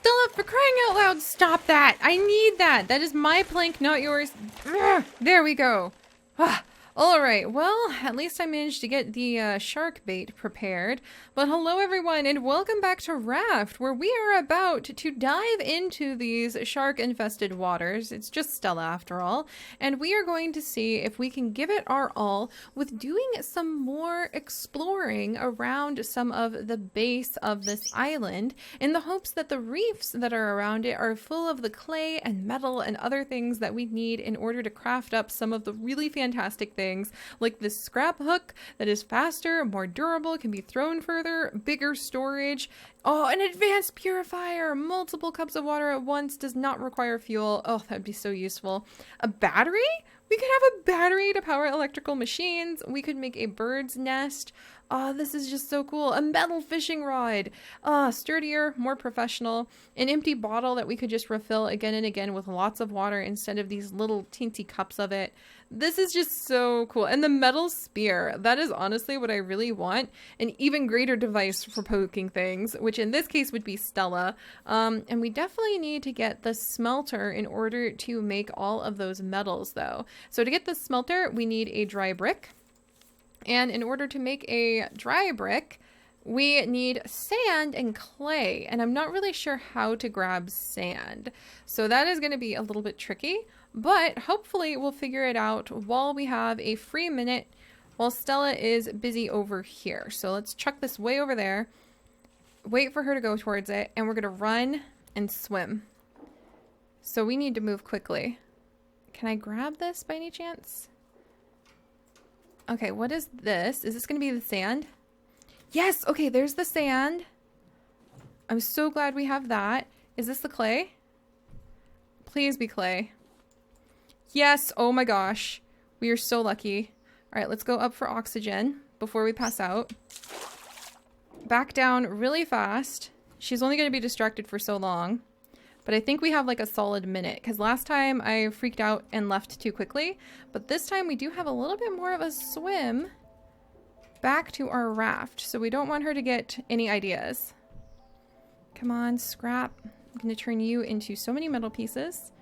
Stella, for crying out loud, stop that. I need that. That is my plank, not yours. Ugh, there we go. All right, well, at least I managed to get the shark bait prepared. But hello, everyone, and welcome back to Raft, where we are about to dive into these shark-infested waters. It's just Stella, after all. And we are going to see if we can give it our all with doing some more exploring around some of the base of this island in the hopes that the reefs that are around it are full of the clay and metal and other things that we need in order to craft up some of the really fantastic things like this scrap hook that is faster, more durable, can be thrown further, bigger storage. Oh, an advanced purifier! Multiple cups of water at once, does not require fuel. Oh, that'd be so useful. A battery? We could have a battery to power electrical machines. We could make a bird's nest. Oh, this is just so cool. A metal fishing rod. Sturdier, more professional. An empty bottle that we could just refill again and again with lots of water instead of these little teensy cups of it. This is just so cool. And the metal spear. That is honestly what I really want. An even greater device for poking things, which in this case would be Stella. And we definitely need to get the smelter in order to make all of those metals though. So to get the smelter, we need a dry brick. And in order to make a dry brick, we need sand and clay. And I'm not really sure how to grab sand. So that is going to be a little bit tricky. But hopefully we'll figure it out while we have a free minute while Stella is busy over here. So let's chuck this way over there. Wait for her to go towards it. And we're going to run and swim. So we need to move quickly. Can I grab this by any chance? Okay, what is this? Is this going to be the sand? Yes! Okay, there's the sand. I'm so glad we have that. Is this the clay? Please be clay. Yes! Oh my gosh. We are so lucky. Alright, let's go up for oxygen before we pass out. Back down really fast. She's only going to be distracted for so long. But I think we have like a solid minute because last time I freaked out and left too quickly. But this time we do have a little bit more of a swim back to our raft. So we don't want her to get any ideas. Come on, scrap. I'm going to turn you into so many metal pieces.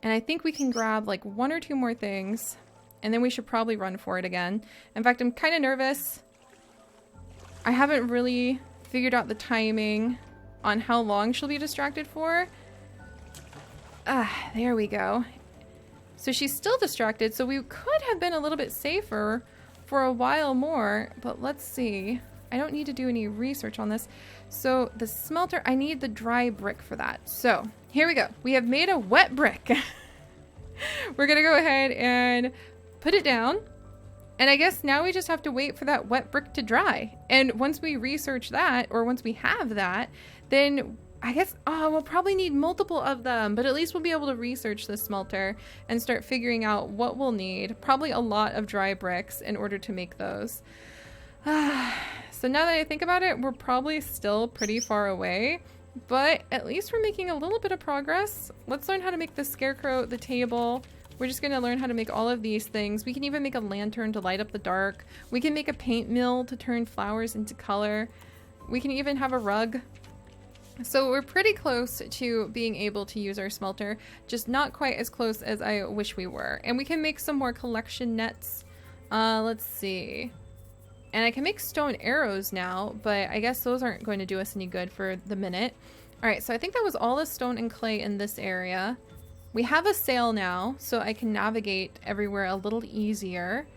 And I think we can grab like one or two more things. And then we should probably run for it again. In fact, I'm kind of nervous. I haven't really figured out the timing on how long she'll be distracted for. There we go. So she's still distracted, so we could have been a little bit safer for a while more, but let's see. I don't need to do any research on this. So the smelter, I need the dry brick for that. So here we go. We have made a wet brick. We're gonna go ahead and put it down. And I guess now we just have to wait for that wet brick to dry. And once we research that, or once we have that, then I guess, we'll probably need multiple of them, but at least we'll be able to research the smelter and start figuring out what we'll need. Probably a lot of dry bricks in order to make those. So now that I think about it, we're probably still pretty far away, but at least we're making a little bit of progress. Let's learn how to make the scarecrow, the table. We're just going to learn how to make all of these things. We can even make a lantern to light up the dark. We can make a paint mill to turn flowers into color. We can even have a rug. So we're pretty close to being able to use our smelter, just not quite as close as I wish we were. And we can make some more collection nets. Let's see. And I can make stone arrows now, but I guess those aren't going to do us any good for the minute. All right, so I think that was all the stone and clay in this area. We have a sail now, so I can navigate everywhere a little easier.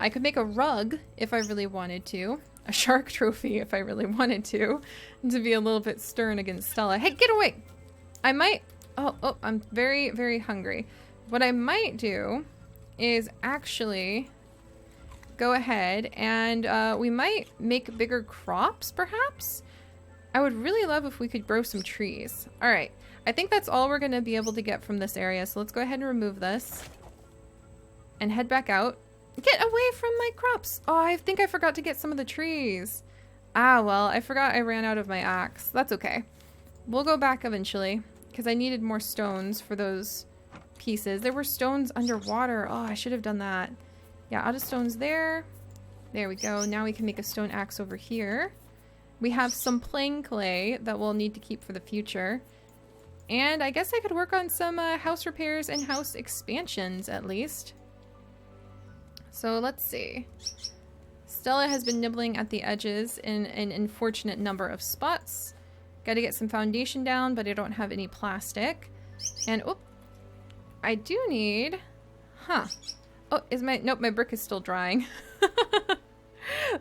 I could make a rug if I really wanted to. A shark trophy if I really wanted to be a little bit stern against Stella. Hey, get away! I might... Oh, I'm very, very hungry. What I might do is actually go ahead and we might make bigger crops, perhaps? I would really love if we could grow some trees. All right. I think that's all we're going to be able to get from this area. So let's go ahead and remove this and head back out. Get away from my crops. Oh, I think I forgot to get some of the trees. Well, I forgot I ran out of my axe. That's okay. We'll go back eventually because I needed more stones for those pieces. There were stones underwater. Oh, I should have done that. Yeah, out of stones there. There we go. Now we can make a stone axe over here. We have some plain clay that we'll need to keep for the future. And I guess I could work on some house repairs and house expansions at least. So let's see. Stella has been nibbling at the edges in an unfortunate number of spots. Got to get some foundation down, but I don't have any plastic. And, oh, I do need... Huh. Oh, nope, my brick is still drying.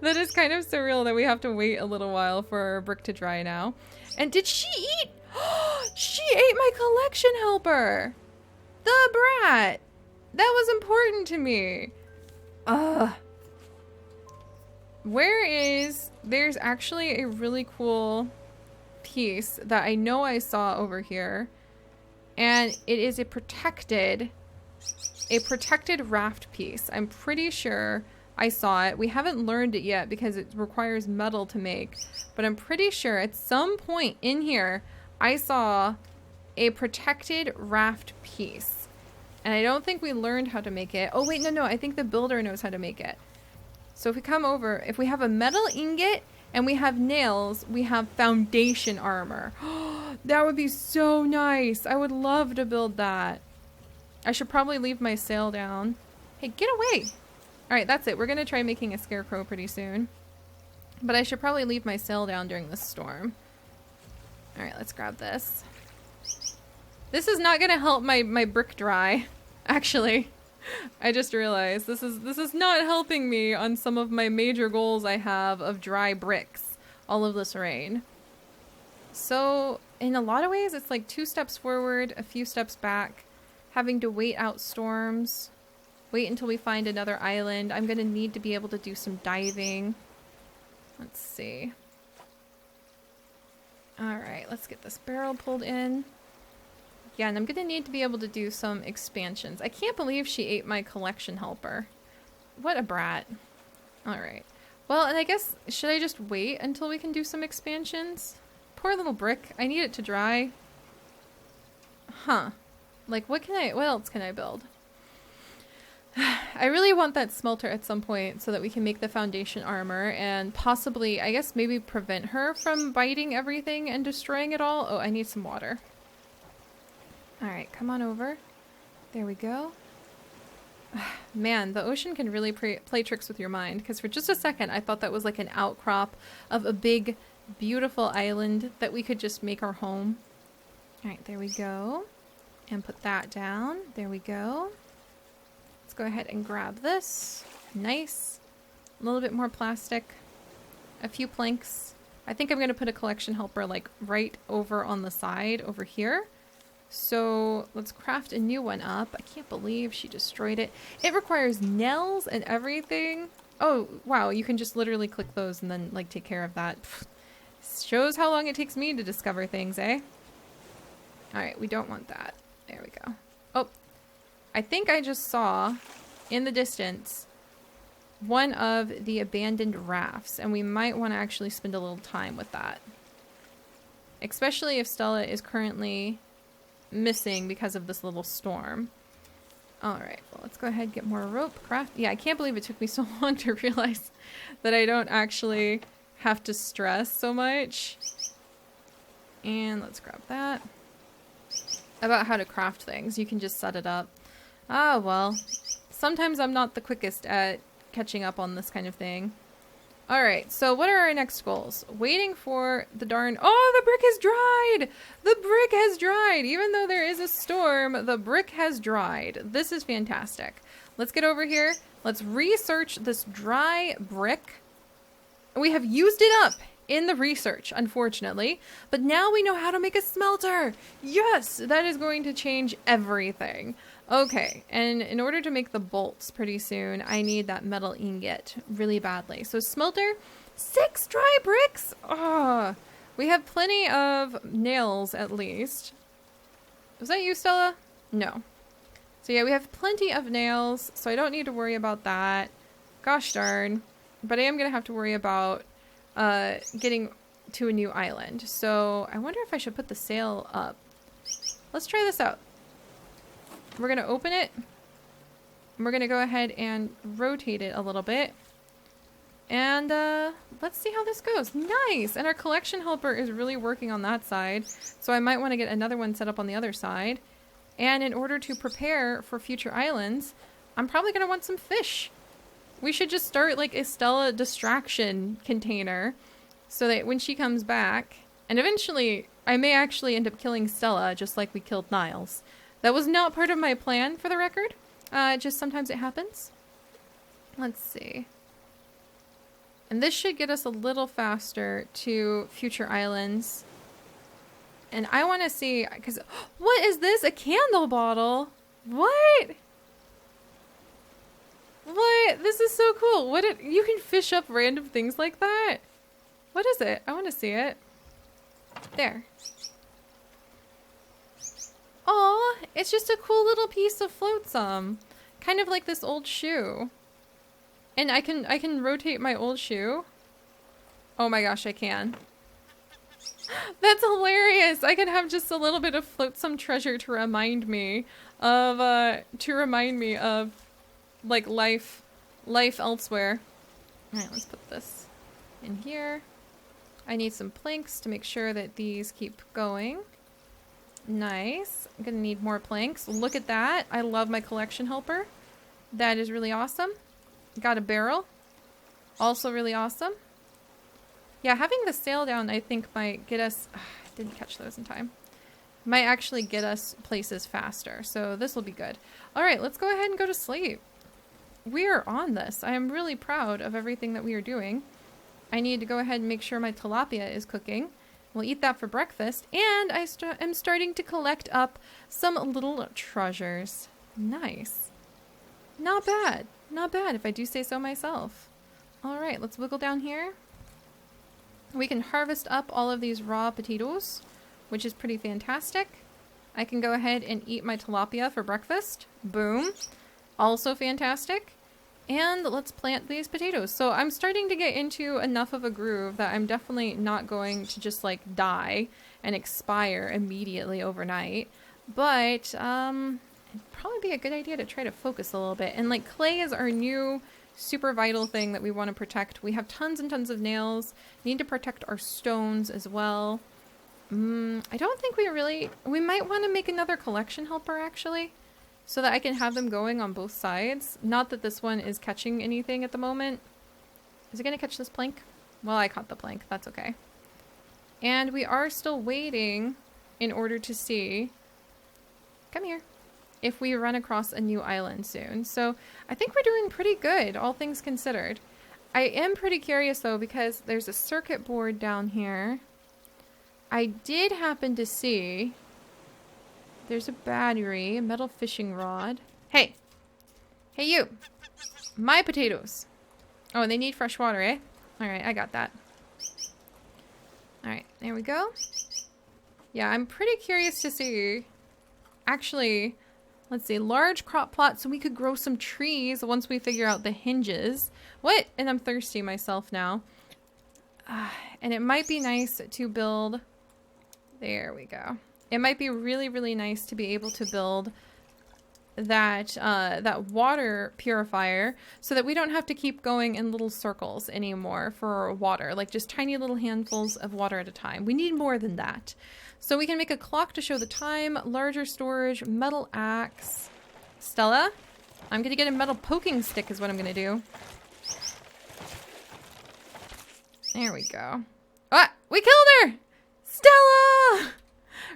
That is kind of surreal that we have to wait a little while for our brick to dry now. And did she eat? She ate my collection helper! The brat! That was important to me. There's actually a really cool piece that I know I saw over here. And it is a protected raft piece. I'm pretty sure I saw it. We haven't learned it yet because it requires metal to make. But I'm pretty sure at some point in here, I saw a protected raft piece. And I don't think we learned how to make it. Oh, wait, no. I think the builder knows how to make it. So if we come over, if we have a metal ingot and we have nails, we have foundation armor. That would be so nice. I would love to build that. I should probably leave my sail down. Hey, get away. All right, that's it. We're going to try making a scarecrow pretty soon. But I should probably leave my sail down during this storm. All right, let's grab this. This is not going to help my brick dry, actually. I just realized this is not helping me on some of my major goals I have of dry bricks all of this rain. So in a lot of ways, it's like 2 steps forward, a few steps back, having to wait out storms, wait until we find another island. I'm going to need to be able to do some diving. Let's see. All right, let's get this barrel pulled in. Yeah, and I'm going to need to be able to do some expansions. I can't believe she ate my collection helper. What a brat. All right. Well, and I guess, should I just wait until we can do some expansions? Poor little brick. I need it to dry. Huh. Like, what else can I build? I really want that smelter at some point so that we can make the foundation armor and possibly, I guess, maybe prevent her from biting everything and destroying it all. Oh, I need some water. All right, come on over. There we go. Man, the ocean can really play tricks with your mind, because for just a second I thought that was like an outcrop of a big, beautiful island that we could just make our home. All right, there we go. And put that down. There we go. Let's go ahead and grab this. Nice. A little bit more plastic. A few planks. I think I'm going to put a collection helper like right over on the side over here. So let's craft a new one up. I can't believe she destroyed it. It requires nails and everything. Oh, wow. You can just literally click those and then like take care of that. Pfft. Shows how long it takes me to discover things, eh? All right, we don't want that. There we go. Oh, I think I just saw in the distance one of the abandoned rafts, and we might want to actually spend a little time with that. Especially if Stella is currently missing because of this little storm. Alright, well, let's go ahead and get more rope. Craft. Yeah, I can't believe it took me so long to realize that I don't actually have to stress so much. And let's grab that. About how to craft things. You can just set it up. Ah, well. Sometimes I'm not the quickest at catching up on this kind of thing. Alright, so what are our next goals? Waiting for the darn... Oh, the brick has dried! The brick has dried! Even though there is a storm, the brick has dried. This is fantastic. Let's get over here. Let's research this dry brick. We have used it up in the research, unfortunately. But now we know how to make a smelter! Yes! That is going to change everything. Okay, and in order to make the bolts pretty soon, I need that metal ingot really badly. So smelter, 6 dry bricks? Oh, we have plenty of nails at least. Was that you, Stella? No. So yeah, we have plenty of nails, so I don't need to worry about that. Gosh darn. But I am going to have to worry about getting to a new island. So I wonder if I should put the sail up. Let's try this out. We're going to open it. We're going to go ahead and rotate it a little bit. And let's see how this goes. Nice! And our collection helper is really working on that side. So I might want to get another one set up on the other side. And in order to prepare for future islands, I'm probably going to want some fish. We should just start like a Stella distraction container so that when she comes back, and eventually I may actually end up killing Stella just like we killed Niles. That was not part of my plan, for the record. Just sometimes it happens. Let's see. And this should get us a little faster to future islands. And I want to see, because what is this? A candle bottle? What? What? This is so cool. You can fish up random things like that? What is it? I want to see it. There. Aw, it's just a cool little piece of flotsam. Kind of like this old shoe. And I can rotate my old shoe. Oh my gosh, I can. That's hilarious. I can have just a little bit of flotsam treasure to remind me of like life elsewhere. All right, let's put this in here. I need some planks to make sure that these keep going. Nice. I'm gonna need more planks. Look at that. I love my collection helper. That is really awesome. Got a barrel. Also really awesome. Yeah, having the sail down I think might get us... didn't catch those in time. Might actually get us places faster. So this will be good. Alright, let's go ahead and go to sleep. We are on this. I am really proud of everything that we are doing. I need to go ahead and make sure my tilapia is cooking. We'll eat that for breakfast. And I am starting to collect up some little treasures. Nice. Not bad. Not bad if I do say so myself. Alright, let's wiggle down here. We can harvest up all of these raw potatoes, which is pretty fantastic. I can go ahead and eat my tilapia for breakfast. Boom. Also fantastic. And let's plant these potatoes. So I'm starting to get into enough of a groove that I'm definitely not going to just like die and expire immediately overnight. But it'd probably be a good idea to try to focus a little bit. And like clay is our new super vital thing that we want to protect. We have tons and tons of nails. We need to protect our stones as well. I don't think we might want to make another collection helper actually, so that I can have them going on both sides. Not that this one is catching anything at the moment. Is it going to catch this plank? Well, I caught the plank. That's okay. And we are still waiting in order to see, come here, if we run across a new island soon. So I think we're doing pretty good, all things considered. I am pretty curious though, because there's a circuit board down here. I did happen to see there's a battery, a metal fishing rod. Hey! Hey you! My potatoes! Oh, and they need fresh water, eh? Alright, I got that. Alright, there we go. Yeah, I'm pretty curious to see. Actually, let's see, large crop plot so we could grow some trees once we figure out the hinges. What? And I'm thirsty myself now. And it might be nice to build... There we go. It might be really, really nice to be able to build that that water purifier so that we don't have to keep going in little circles anymore for water, like just tiny little handfuls of water at a time. We need more than that. So we can make a clock to show the time, larger storage, metal axe. Stella, I'm gonna get a metal poking stick is what I'm gonna do. There we go. Ah, we killed her! Stella!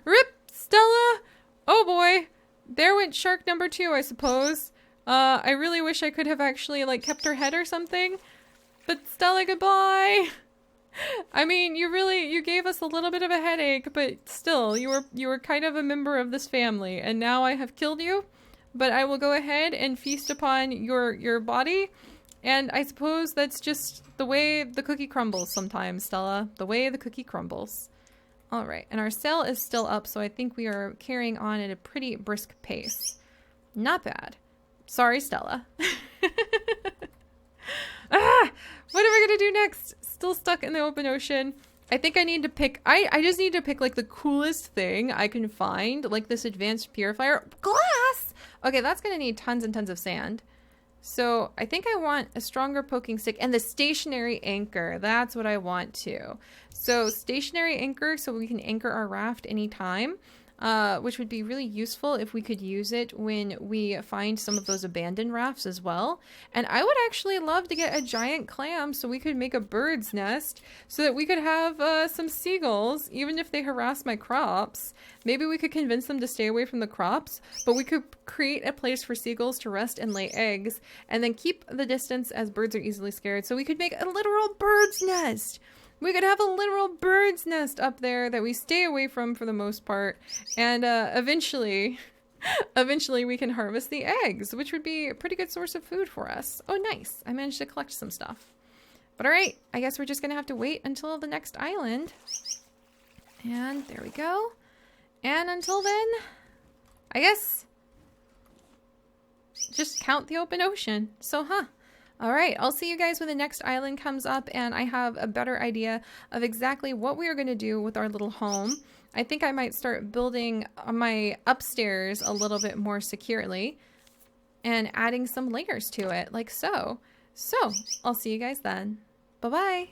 Rip, Stella! Oh boy. There went shark number 2, I suppose. I really wish I could have actually, like, kept her head or something. But Stella, goodbye! I mean, you gave us a little bit of a headache, but still, you were kind of a member of this family, and now I have killed you. But I will go ahead and feast upon your body, and I suppose that's just the way the cookie crumbles sometimes, Stella. The way the cookie crumbles. Alright, and our sail is still up, so I think we are carrying on at a pretty brisk pace. Not bad. Sorry, Stella. Ah! What am I gonna do next? Still stuck in the open ocean. I think I need to pick... I just need to pick, like, the coolest thing I can find. Like, this advanced purifier. Glass! Okay, that's gonna need tons and tons of sand. So I think I want a stronger poking stick and the stationary anchor. That's what I want too. So stationary anchor, so we can anchor our raft anytime, which would be really useful if we could use it when we find some of those abandoned rafts as well. And I would actually love to get a giant clam so we could make a bird's nest so that we could have some seagulls, even if they harass my crops. Maybe we could convince them to stay away from the crops, but we could create a place for seagulls to rest and lay eggs, and then keep the distance as birds are easily scared. So we could make a literal bird's nest. We could have a literal bird's nest up there that we stay away from for the most part, and eventually we can harvest the eggs, which would be a pretty good source of food for us. Oh, nice. I managed to collect some stuff. But all right, I guess we're just gonna have to wait until the next island. And there we go. And until then, I guess just count the open ocean. So, all right, I'll see you guys when the next island comes up and I have a better idea of exactly what we are going to do with our little home. I think I might start building my upstairs a little bit more securely and adding some layers to it, like so. So, I'll see you guys then. Bye-bye.